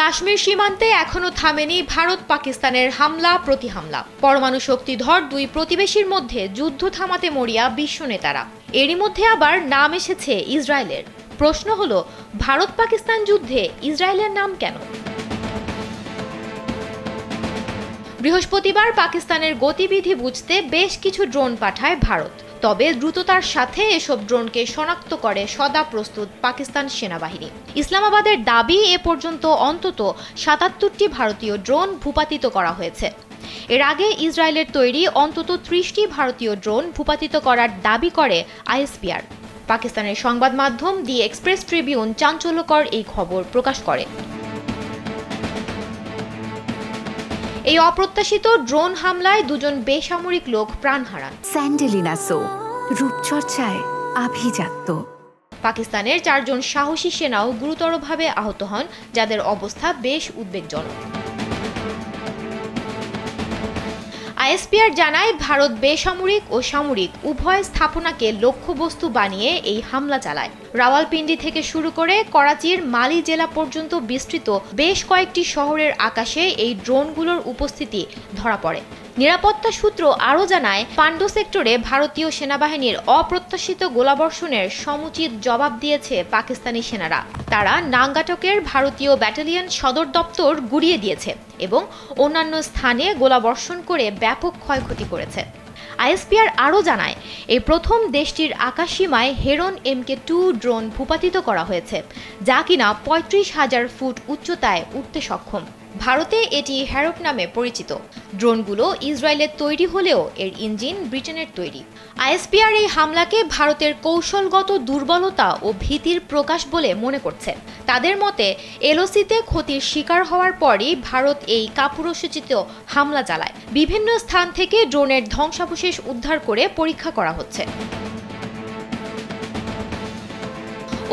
কাশ্মীর সীমান্তে এখনো থামেনি ভারত পাকিস্তানের হামলা প্রতি হামলা। পরমাণু শক্তিধর দুই প্রতিবেশীর মধ্যে যুদ্ধ থামাতে মরিয়া বিশ্ব নেতারা। এরই মধ্যে আবার নাম এসেছে ইসরায়েলের। প্রশ্ন হলো, ভারত পাকিস্তান যুদ্ধে ইসরায়েলের নাম কেন? বৃহস্পতিবার পাকিস্তানের গতিবিধি বুঝতে বেশ কিছু ড্রোন পাঠায় ভারত। তবে দ্রুততার সাথে এসব ড্রোনকে শনাক্ত করে সদা প্রস্তুত পাকিস্তান সেনাবাহিনী। ইসলামাবাদের দাবি, এ পর্যন্ত অন্তত ৭৭টি ভারতীয় ড্রোন ভূপাতিত করা হয়েছে। এর আগে ইসরায়েলের তৈরি অন্তত ৩০টি ভারতীয় ড্রোন ভূপাতিত করার দাবি করে আইএসপিআর। পাকিস্তানের সংবাদ মাধ্যম দি এক্সপ্রেস ট্রিবিউন চাঞ্চল্যকর এই খবর প্রকাশ করে। এই অপ্রত্যাশিত ড্রোন হামলায় দুজন বেসামরিক লোক প্রাণ হারান। স্যান্ডেলিনা সো, রূপচর্চায় আভিজাত্য। পাকিস্তানের ৪ জন সাহসী সেনাও গুরুতরভাবে আহত হন, যাদের অবস্থা বেশ উদ্বেগজনক। আইএসপিআর জানায়, ভারত বেসামরিক ও সামরিক উভয় স্থাপনাকে লক্ষ্যবস্তু বানিয়ে এই হামলা চালায়। রাওয়ালপিন্ডি থেকে শুরু করে করাচির মালি জেলা পর্যন্ত বিস্তৃত বেশ কয়েকটি শহরের আকাশে এই ড্রোনগুলোর উপস্থিতি ধরা পড়ে। নিরাপত্তা সূত্র আরও জানায়, পান্ডু সেক্টরে ভারতীয় সেনাবাহিনীর অপ্রত্যাশিত গোলাবর্ষণের সমুচিত জবাব দিয়েছে পাকিস্তানি সেনারা। তারা নাঙ্গাটকের ভারতীয় ব্যাটালিয়ন সদর দপ্তর গুড়িয়ে দিয়েছে এবং অন্যান্য স্থানে গোলাবর্ষণ করে ব্যাপক ক্ষয়ক্ষতি করেছে। আইএসপিআর আরও জানায়, এই প্রথম দেশটির আকাশসীমায় হেরন MK2 ড্রোন ভূপাতিত করা হয়েছে, যা কিনা ৩৫,০০০ ফুট উচ্চতায় উঠতে সক্ষম। ভারতে এটি হ্যারপ নামে পরিচিত। ড্রোনগুলো ইসরায়েলের তৈরি হলেও এর ইঞ্জিন ব্রিটেনের তৈরি। আইএসপিআর এই হামলাকে ভারতের কৌশলগত দুর্বলতা ও ভীতির প্রকাশ বলে মনে করছে। তাদের মতে, এলওসিতে ক্ষতির শিকার হওয়ার পরই ভারত এই কাপুরুষোচিত হামলা চালায়। বিভিন্ন স্থান থেকে ড্রোনের ধ্বংসাবশেষ উদ্ধার করে পরীক্ষা করা হচ্ছে।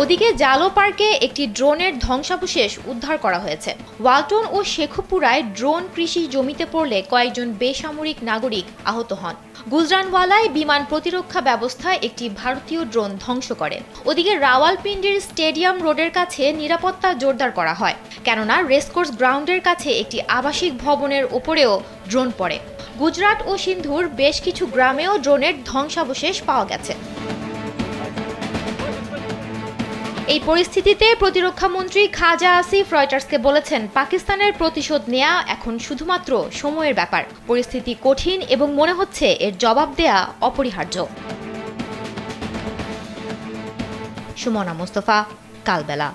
ওদিকে জালো পার্কে একটি ড্রোনের ধ্বংসাবশেষ উদ্ধার করা হয়েছে। ওয়ালটন ও শেখুপুরায় ড্রোন কৃষি জমিতে পড়লে কয়েকজন বেসামরিক নাগরিক আহত হন। গুজরানওয়ালায় বিমান প্রতিরক্ষা ব্যবস্থায় একটি ভারতীয় ড্রোন ধ্বংস করে। ওদিকে রাওয়ালপিন্ডির স্টেডিয়াম রোডের কাছে নিরাপত্তা জোরদার করা হয়, কেননা রেসকোর্স গ্রাউন্ডের কাছে একটি আবাসিক ভবনের ওপরেও ড্রোন পড়ে। গুজরাট ও সিন্ধুর বেশ কিছু গ্রামেও ড্রোনের ধ্বংসাবশেষ পাওয়া গেছে। এই পরিস্থিতিতে প্রতিরক্ষা মন্ত্রী খাজা আসিফ রয়টার্সকে বলেছেন, পাকিস্তানের প্রতিশোধ নেওয়া এখন শুধুমাত্র সময়ের ব্যাপার। পরিস্থিতি কঠিন এবং মনে হচ্ছে এর জবাব দেয়া অপরিহার্য। সুমনা মোস্তফা, কালবেলা।